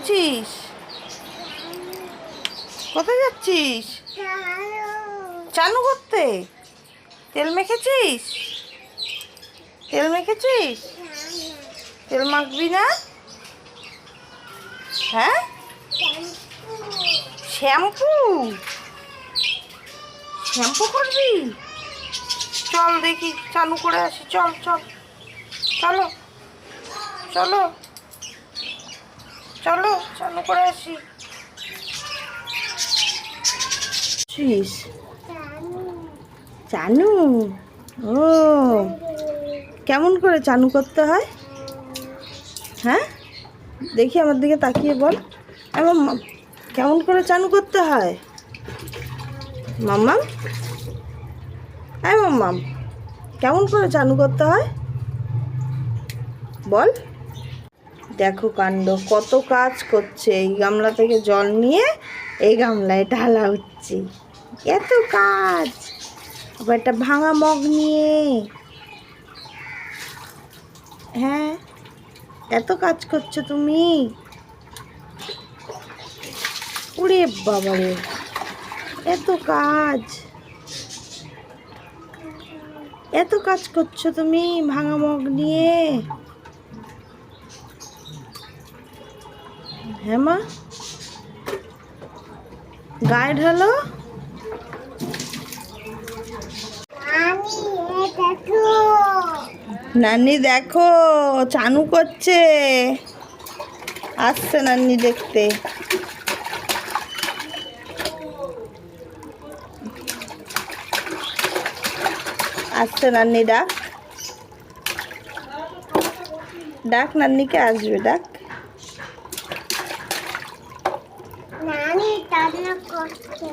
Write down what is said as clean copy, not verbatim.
যাচ্ছিস? কোথায় যাচ্ছিস? চানু করতে? তেল মেখেছিস? তেল মেখেছিস? তেল মাখবি না? হ্যাঁ, শ্যাম্পু শ্যাম্পু করবি? চল দেখি, চানু করে আসি। চল চল, চলো চলো চলো, চানু করে আসি। চানু? ও, কেমন করে চানু করতে হয়? হ্যাঁ, দেখি আমার দিকে তাকিয়ে বল। মাম্মাম, কেমন করে চানু করতে হয়? মাম্মাম, মাম্মাম, কেমন করে চানু করতে হয় বল। দেখো কাণ্ড, কত কাজ করছে। এই গামলা থেকে জল নিয়ে এই গামলায় ঢালা হচ্ছে। এত কাজ, আবার একটা ভাঙা মগ নিয়ে। হ্যাঁ, এত কাজ করছো তুমি? ওরে বাবারে, এত কাজ, এত কাজ করছো তুমি ভাঙা মগ নিয়ে? হ্যাঁ মা, গায়ে ঢালো। নান্নি দেখো, চানু করছে। আসছে নান্নি দেখতে। আসছে নান্নি, ডাক ডাক, নান্নিকে আসবে, ডাক। নানি রান্না করছে।